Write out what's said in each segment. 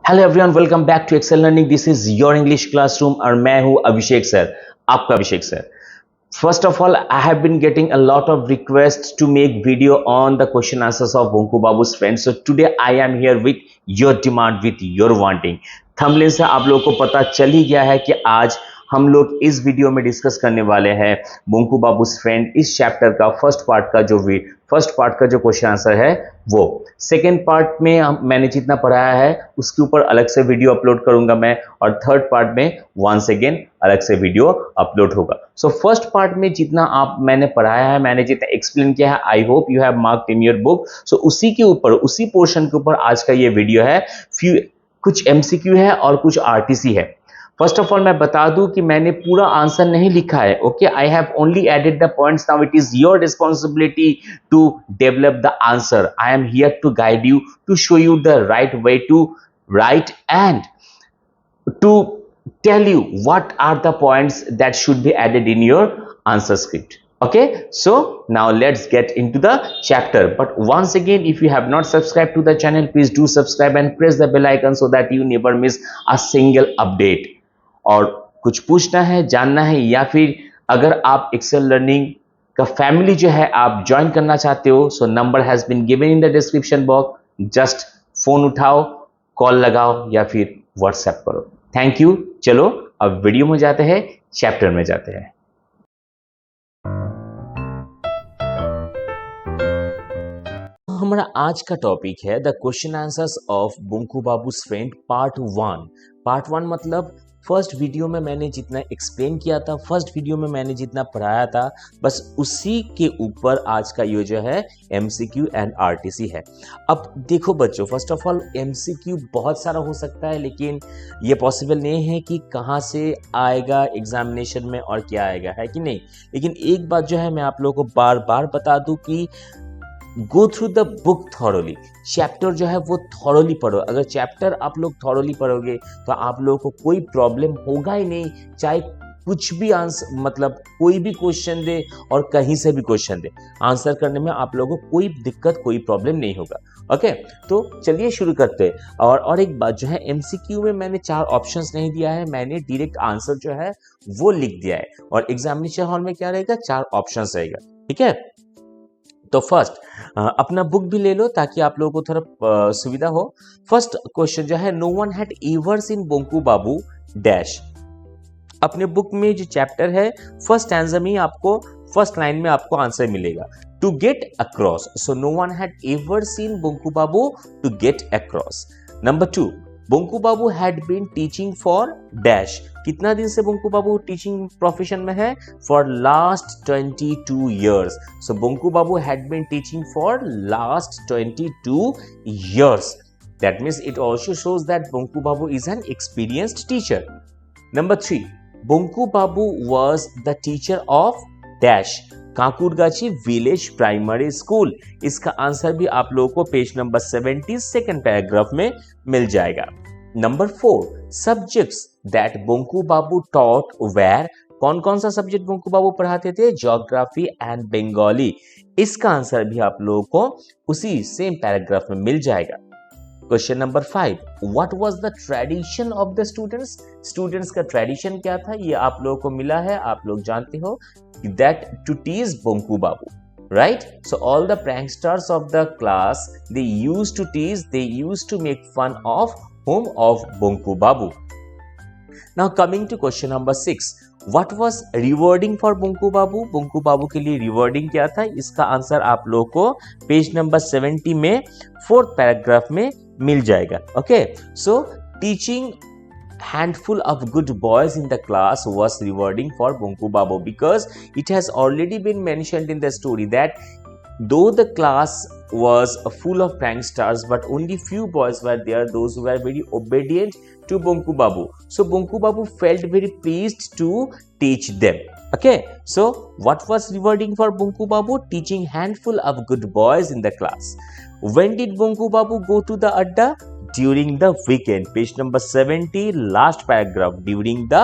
Hello everyone, welcome back to Excel Learning. This is your English classroom और मैं हूं Abhishek sir, आपका Abhishek sir. First of all, I have been getting a lot of requests to make video on the question answers of Bonku Babu's friends. So today I am here with your demand, with your wanting. Thumbnail से आप लोगों को पता चल ही गया है कि आज हम लोग इस वीडियो में डिस्कस करने वाले हैं बोंकू बाबूस फ्रेंड इस चैप्टर का फर्स्ट पार्ट का जो क्वेश्चन आंसर है वो। सेकेंड पार्ट में मैंने जितना पढ़ाया है उसके ऊपर अलग से वीडियो अपलोड करूंगा मैं, और थर्ड पार्ट में वंस अगेन अलग से वीडियो अपलोड होगा। सो फर्स्ट पार्ट में जितना मैंने पढ़ाया है, मैंने जितना एक्सप्लेन किया है, I hope you have marked in your book. So उसी के ऊपर, उसी पोर्शन के ऊपर आज का ये वीडियो है। कुछ एमसीक्यू है और कुछ आरटीसी है। फर्स्ट ऑफ ऑल मैं बता दूं कि मैंने पूरा आंसर नहीं लिखा है, okay. I have only added the points. Now it is your responsibility to develop the answer. I am here to guide you, to show you the right way to write and to tell you what are the points that should be added in your answer script. Okay, so now let's get into the chapter. But once again, if you have not subscribed to the channel, please do subscribe and press the bell icon so that you never miss a single update. और कुछ पूछना है, जानना है, या फिर अगर आप एक्सेल लर्निंग का फैमिली जो है आप ज्वाइन करना चाहते हो, so number has been given in the description box. Just phone उठाओ, कॉल लगाओ या फिर व्हाट्सएप करो। Thank you. चलो अब वीडियो में जाते हैं, चैप्टर में जाते हैं। हमारा आज का टॉपिक है the question answers of Bonku बाबूस friend part 1। Part 1 मतलब फर्स्ट वीडियो में मैंने जितना एक्सप्लेन किया था, फर्स्ट वीडियो में मैंने जितना पढ़ाया था, बस उसी के ऊपर आज का ये जो है एमसीक्यू एंड आरटीसी है। अब देखो बच्चों, फर्स्ट ऑफ ऑल एमसीक्यू बहुत सारा हो सकता है, लेकिन ये पॉसिबल नहीं है कि कहाँ से आएगा एग्जामिनेशन में और क्या आएगा, है कि नहीं। लेकिन एक बात जो है मैं आप लोगों को बार बार बता दूं कि go through the book thoroughly. Chapter जो है वो थॉरोली पढ़ो। अगर चैप्टर आप लोग थॉरोली पढ़ोगे तो आप लोगों को कोई प्रॉब्लम होगा ही नहीं, चाहे कुछ भी आंसर, मतलब कोई भी क्वेश्चन दे और कहीं से भी क्वेश्चन दे, आंसर करने में आप लोगों को कोई दिक्कत, कोई प्रॉब्लम नहीं होगा। ओके, तो चलिए शुरू करते हैं। और एक बात जो है, एमसीक्यू में मैंने 4 ऑप्शंस नहीं दिया है, मैंने डायरेक्ट आंसर जो है वो लिख दिया है। और एग्जामिनेशन हॉल में क्या रहेगा, 4 ऑप्शंस रहेगा, ठीक है। तो फर्स्ट अपना बुक भी ले लो ताकि आप लोगों को थोड़ा सुविधा हो। फर्स्ट क्वेश्चन जो है, no one had ever seen Bonku Babu dash. अपने बुक में जो चैप्टर है, फर्स्ट आंसर में आपको फर्स्ट लाइन में आपको आंसर मिलेगा, to get across. So no one had ever seen Bonku Babu to get across. Number 2, Bonku Babu had been teaching for dash. कितना दिन से बोंकू बाबू टीचिंग प्रोफेशन में है, for last 22 years। So Bonku Babu had been teaching for last 22 years। That means it also shows that Bonku Babu is an experienced teacher. Number 3, Bonku Babu was the teacher of dash, Kakurgachi village primary school. इसका answer भी आप लोगों को page number 70 second paragraph में मिल जाएगा। Number 4, subjects that Bonku Babu taught where. कौन कौन सा सब्जेक्ट बोंकू बाबू पढ़ाते थे, ज्योग्राफी एंड बंगाली। इसका आंसर भी आप लोगों को उसी सेम पैराग्राफ में मिल जाएगा। Question number 5, what was the tradition of the students. Students का ट्रेडिशन क्या था, ये आप लोगों को मिला है, आप लोग जानते हो, that to tease Bonku Babu, right? So all the pranksters of the class, they used to tease, they used to make fun of whom, of Bonku Babu. Now coming to question number 6, what was rewarding for Bonku Babu? Bonku Babu के लिए rewarding क्या था, इसका answer आप लोगों को page number 70 में 4th paragraph में मिल जाएगा। Okay, so teaching handful of good boys in the class was rewarding for Bonku Babu, because it has already been mentioned in the story that though the class was full of pranksters, but only few boys were there, those who were very obedient to Bonku Babu. So Bonku Babu felt very pleased to teach them. Okay, so what was rewarding for Bonku Babu? Teaching handful of good boys in the class. When did Bonku Babu go to the adda? During the weekend. Page number 70, last paragraph. During the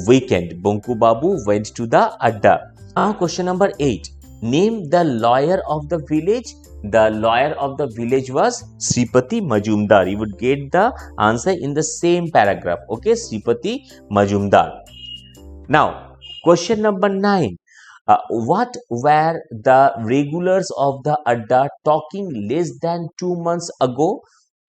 weekend, Bonku Babu went to the adda. Question number 8, name the lawyer of the village. the lawyer of the village was Sripati Majumdar. You would get the answer in the same paragraph. Okay, Sripati Majumdar. Now, question number 9. What were the regulars of the Adda talking less than 2 months ago?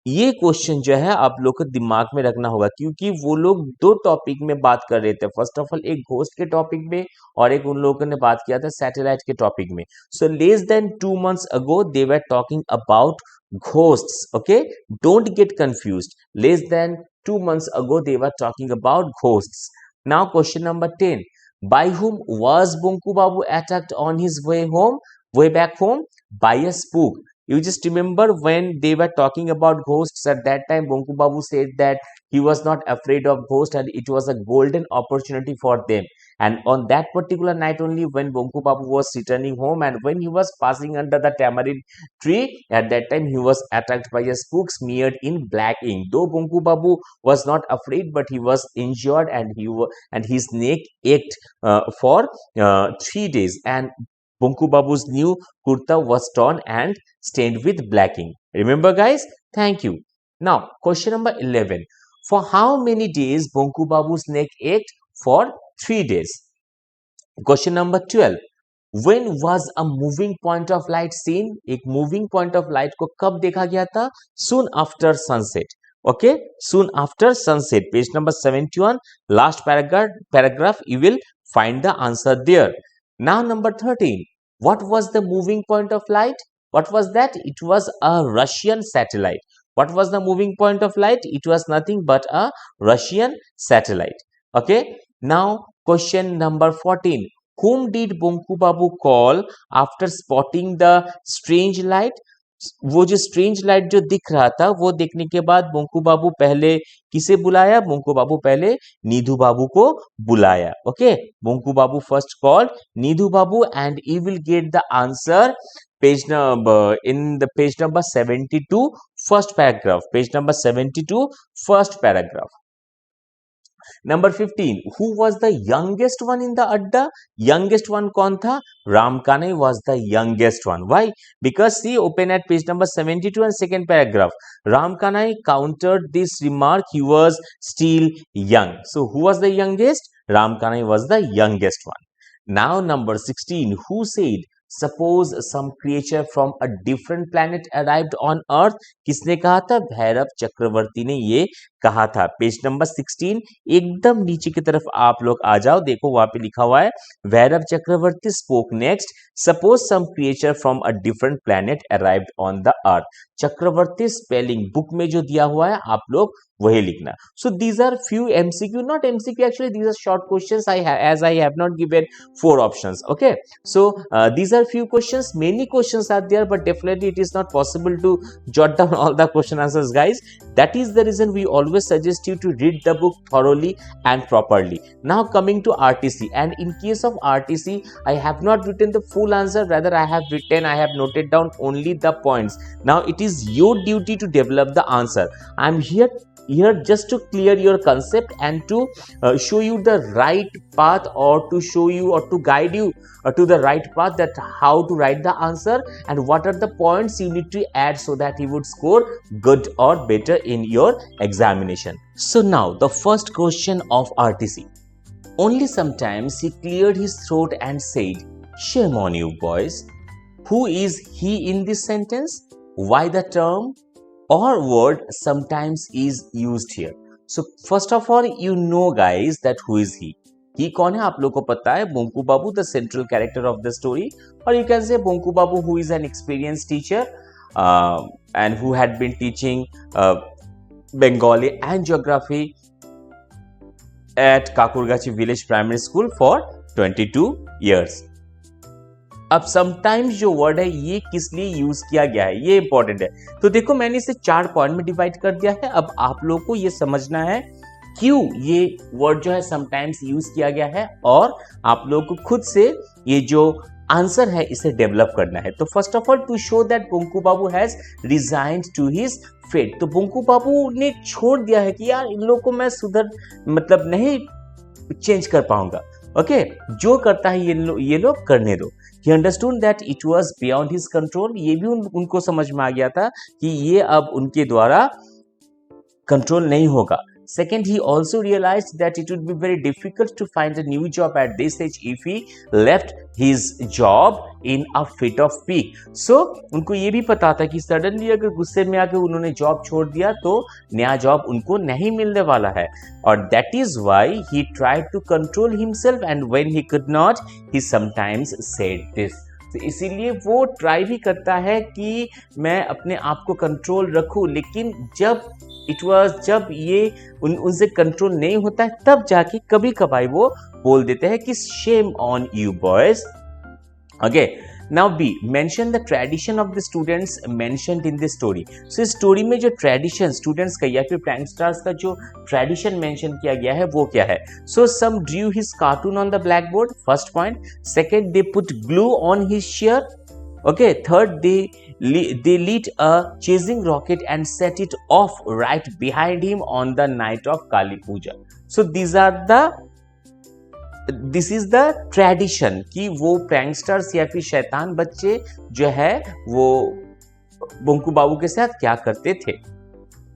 ये question जो है आप लोग को दिमाग में रखना होगा, क्योंकि वो लोग दो टॉपिक में बात कर रहे थे. फर्स्ट ऑफ ऑल एक घोस्ट के टॉपिक में और एक उन लोगों ने बात किया था सैटेलाइट के टॉपिक में. So less than 2 months ago they were talking about ghosts. Okay, don't get confused. Less than 2 months ago they were talking about ghosts. Now question number 10. By whom was Bunku Babu attacked on his way back home? By a spook. You just remember when they were talking about ghosts at that time, Bunku Babu said that he was not afraid of ghosts and it was a golden opportunity for them. And on that particular night only, when Bunku Babu was returning home and when he was passing under the tamarind tree, at that time he was attacked by a spook smeared in black ink. Though Bunku Babu was not afraid, but he was injured and his neck ached for 3 days. And Bunku Babu's new kurta was torn and stained with black ink. Remember, guys? Thank you. Now, question number 11. For how many days Bunku Babu's neck ached? For 3 days. Question number 12. When was a moving point of light seen? एक moving point of light को कब देखा गया था? Soon after sunset. Okay, soon after sunset. Page number 71, last paragraph. You will find the answer there. Now, number 13. What was the moving point of light? What was that? It was a Russian satellite. What was the moving point of light? It was nothing but a Russian satellite. Okay. Now, question number 14. Whom did Bunku Babu call after spotting the strange light? वो जो strange light जो दिख रहा था वो देखने के बाद बुंकू बाबू पहले किसे बुलाया? बुंकू बाबू पहले नीधू बाबू को बुलाया. Okay, Bunku babu first called Nidhu babu and you will get the answer page number in the page number 72 first paragraph. Page number 72 first paragraph. Number 15. Who was the youngest one in the Adda? Youngest one कौन था? Ramkanai was the youngest one. Why? Because see, open at page number 72 and second paragraph. Ramkanai countered this remark. He was still young. So who was the youngest? Ramkanai was the youngest one. Now number 16. Who said suppose some creature from a different planet arrived on earth? किसने कहा था? भैरव चक्रवर्ती ने ये कहा था. Page number 16 एकदम नीचे की तरफ आप लोग आ जाओ, देखो वहां पे लिखा हुआ है Bhairav Chakravarti spoke next. Suppose some creature from a different planet arrived on the earth. Chakravarti spelling book में जो दिया हुआ है आप लोग वही लिखना. So these are few MCQ, not MCQ actually, these are short questions. As I have not given 4 options. Okay, so these are few questions. Many questions are there, but definitely it is not possible to jot down all the question answers, guys. That is the reason we always suggest you to read the book thoroughly and properly. Now coming to RTC, and in case of RTC, I have not written the full answer. Rather, I have noted down only the points. Now it is your duty to develop the answer. I am here just to clear your concept and to show you the right path, or to show you or to guide you to the right path, that how to write the answer and what are the points you need to add so that you would score good or better in your examination. So now the first question of RTC. Only sometimes he cleared his throat and said, "Shame on you boys." Who is he in this sentence? Why the term or word sometimes is used here? So first of all, you know guys that who is he. He कौन है आप लोग को पता है? Bunku Babu, the central character of the story, or you can say Bunku Babu, who is an experienced teacher and who had been teaching Bengali and geography at Kakurgachi village primary school for 22 years. अब sometimes जो word है ये किस लिए use किया गया है, ये इंपॉर्टेंट है. तो देखो मैंने इसे 4 पॉइंट में डिवाइड कर दिया है. अब आप लोग को ये समझना है क्यों ये वर्ड जो है समटाइम्स यूज किया गया है, और आप लोग को खुद से ये जो आंसर है इसे डेवलप करना है. तो first of all, to show that Bunku babu has resigned to his fate. तो बुंकू बाबू ने छोड़ दिया है कि यार इन लोगों को मैं नहीं चेंज कर पाऊंगा. ओके जो करता है ये लोग करने दो। He understood that it was beyond his control, ये भी उनको समझ में आ गया था कि ये अब उनके द्वारा कंट्रोल नहीं होगा। Second, he also realized that it would be very difficult to find a new job at this age if he left his job in a fit of pique. So, उनको ये भी पता था कि सडनली अगर गुस्से में आकर उन्होंने जॉब छोड़ दिया तो नया जॉब उनको नहीं मिलने वाला है। और that is why he tried to control himself and when he could not, he sometimes said this. तो इसीलिए वो ट्राई भी करता है कि मैं अपने आप को कंट्रोल रखूं, लेकिन जब ये उनसे कंट्रोल नहीं होता है तब जाके कभी कभार वो बोल देते हैं कि shame on you boys. Okay now be mention the tradition of the students mentioned in the story. So इस स्टोरी में जो ट्रेडिशन स्टूडेंट्स का या फिर प्रैंकस्टर्स का जो ट्रेडिशन मेंशन किया गया है वो क्या है। So some drew his cartoon on the black board, first point. Second, they put glue on his chair. Okay, third, they lit a chasing rocket and set it off right behind him on the night of Kali Puja. So this is the tradition कि वो pranksters या फिर शैतान बच्चे जो है वो बोंकू बाबू के साथ क्या करते थे।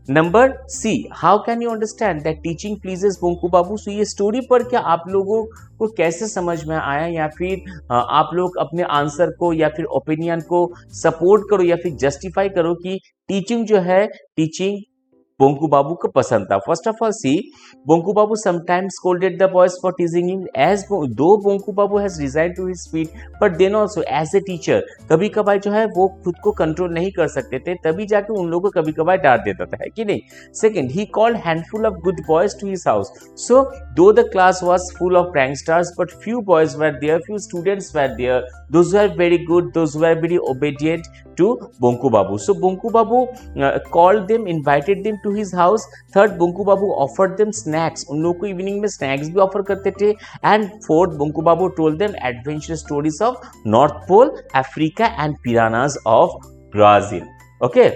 Number C, how can you understand that teaching pleases Bonku Babu. So ये स्टोरी पर क्या आप लोगों को कैसे समझ में आया, या फिर आप लोग अपने आंसर को या फिर ओपिनियन को सपोर्ट करो या फिर जस्टिफाई करो कि टीचिंग जो है टीचिंग बोंकू बाबू को पसंद था। First of all see, Bonku Babu sometimes scolded the boys for teasing him as though Bonku Babu has resigned to his feet, but then also as a teacher कभी कभार जो है वो खुद को कंट्रोल नहीं कर सकते थे, तभी जाके उन लोगों को कभी कभार डांट देता था, है कि नहीं। Second, he called handful of good boys to his house. So though the class was full of pranksters, but few boys were there, few students were there, those who were very good, those who were very obedient to Bonku Babu. So Bonku Babu called them, invited them to his house. Third, Bonku Babu offered them snacks. उन लोगों को evening में snacks भी offer करते थे. And fourth, Bonku Babu told them adventure stories of North Pole, Africa and piranhas of Brazil. Okay.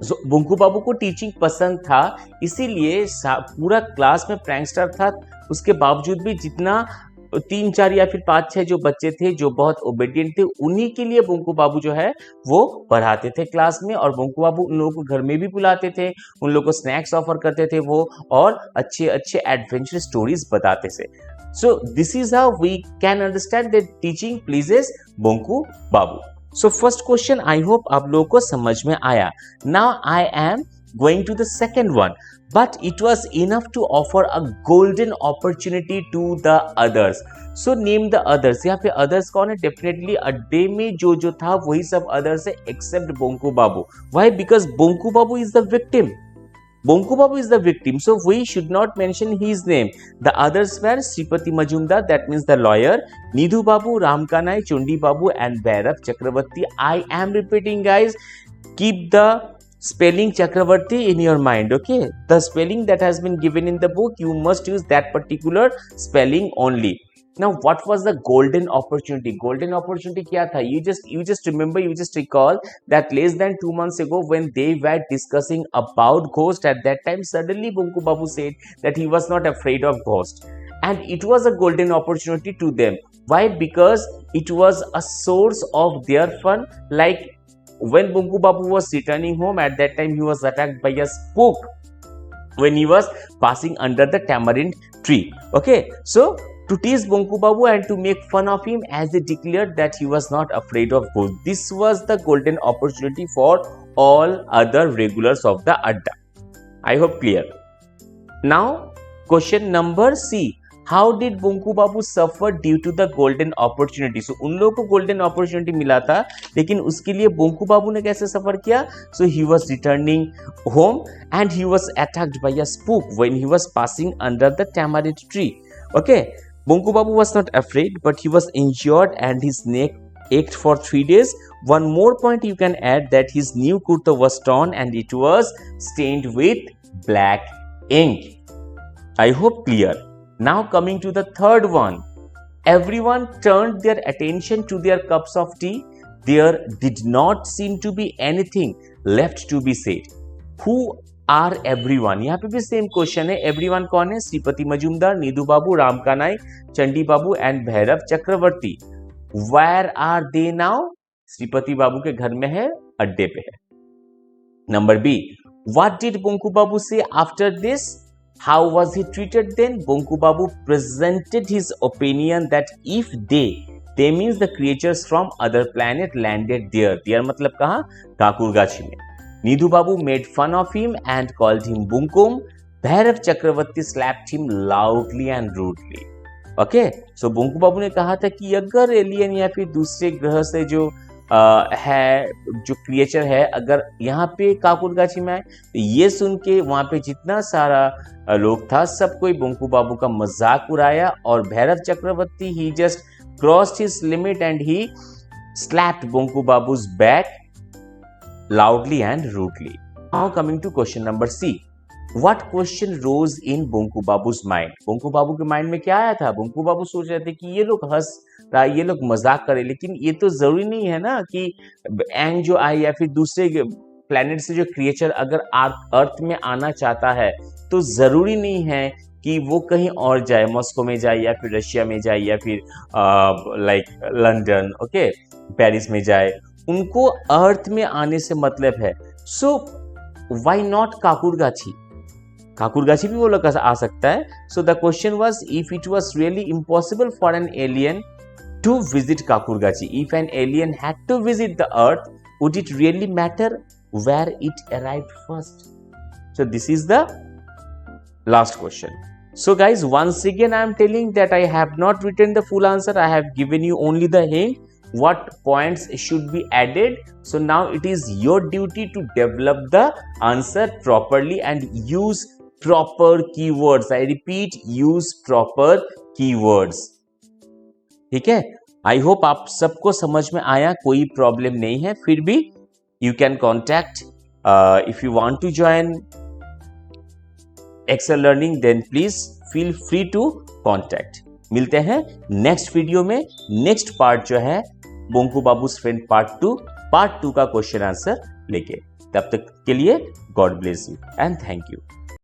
So, Bonku बाबू को teaching पसंद था, इसीलिए पूरा क्लास में प्रैंकस्टर था, उसके बावजूद भी जितना 3-4 या फिर 5-6 जो बच्चे थे जो बहुत ओबेडिएंट थे, उन्हीं के लिए बोंकू बाबू जो है वो पढ़ाते थे क्लास में, और बोंकू बाबू उन लोगों को घर में भी बुलाते थे, उन लोगों को स्नैक्स ऑफर करते थे वो, और अच्छे अच्छे एडवेंचर स्टोरीज बताते थे। So this is how we can understand that teaching pleases Bonku Babu. So first question I hope आप लोगों को समझ में आया। Now I am going to the second one, but it was enough to offer a golden opportunity to the others. So name the others. यहाँ पे others कौन है? Definitely अड्डे में जो था वही सब others है except Bonku Babu. Why? Because Bonku Babu is the victim. Bonku Babu is the victim, so we should not mention his name. The others were Sripati Majumdar, that means the lawyer, Nidhu Babu, Ramkanai, Chundi Babu, and Bhairav Chakravarti. I am repeating, guys. Keep the spelling Chakravarti in your mind, okay? The spelling that has been given in the book, you must use that particular spelling only. Now, what was the golden opportunity? Golden opportunity क्या था? You just remember, you just recall that less than 2 months ago when they were discussing about ghost, at that time suddenly Bonku Babu said that he was not afraid of ghost, and it was a golden opportunity to them. Why? Because it was a source of their fun. Like when Bonku Babu was returning home, at that time he was attacked by a spook when he was passing under the tamarind tree. Okay, so to tease Bonku Babu and to make fun of him, as they declared that he was not afraid of ghosts. This was the golden opportunity for all other regulars of the Adda. I hope clear. Now, question number C. How did Bonku Babu suffer due to the golden opportunity? So, उन लोगों को golden opportunity मिला था, लेकिन उसके लिए Bonku Babu ने कैसे सफर किया? So, he was returning home and he was attacked by a spook when he was passing under the tamarind tree. Okay. Bonku Babu was not afraid, but he was injured and his neck ached for 3 days. One more point you can add, that his new kurta was torn and it was stained with black ink. I hope clear. Now coming to the third one. Everyone turned their attention to their cups of tea. There did not seem to be anything left to be said. Who are everyone, यहाँ पे भी same question है। Everyone कौन है? Shripati Majumdar, Nidhu babu, Ram Kanai, Chandi babu and Bhairav Chakraborty. Where are they now? Shripati babu के घर में है, अड्डे पे है। Number B, what did Banku babu say after this? How was he treated then? Banku babu presented his opinion that if they means the creatures from other planet landed there. There मतलब कहाँ? काकुरगाछी में। Nidhu babu made fun of him and called him bunkum. Bhairav Chakraborty slapped him loudly and rudely. Okay, so Banku babu ने कहा था कि अगर alien या फिर दूसरे ग्रह से जो है, जो क्रिएचर है, अगर यहाँ पे काकुरगाछी में आए, तो ये सुन के वहां पे जितना सारा लोग था, सब कोई बंकू बाबू का मजाक उड़ाया। और Bhairav Chakraborty he just crossed his limit and he slapped Banku babu's back loudly and rudely. Now coming to question number C. What question rose in Banku बाबू's mind? Banku बाबू के माइंड में क्या आया था? बंकू बाबू सोच रहे थे कि ये लोग हंस रहा है, ये लोग मजाक करे, लेकिन ये तो जरूरी नहीं है ना कि एंग जो आए या फिर दूसरे प्लेनेट से जो क्रिएचर अगर अर्थ में आना चाहता है, तो जरूरी नहीं है कि वो कहीं और जाए, मॉस्को में जाए या फिर रशिया में जाए या फिर लाइक लंदन, ओके, पेरिस में जाए। उनको अर्थ में आने से मतलब है। So why not Kankurgachi? Kankurgachi भी वो लोग आ सकता है। So the question was, if it was really impossible for an alien to visit Kankurgachi, if an alien had to visit the earth, would it really matter where it arrived first? So this is the last question. So guys, once again I am telling that I have not written the full answer. I have given you only the hint what points should be added. So now it is your duty to develop the answer properly and use proper keywords. I repeat, use proper keywords. ठीक है? I hope आप सबको समझ में आया, कोई problem नहीं है। फिर भी you can contact if you want to join Excel Learning, then please feel free to contact. मिलते हैं नेक्स्ट वीडियो में, नेक्स्ट पार्ट जो है बंकू बाबू's फ्रेंड पार्ट 2 का क्वेश्चन आंसर लेके। तब तक के लिए God bless you and thank you.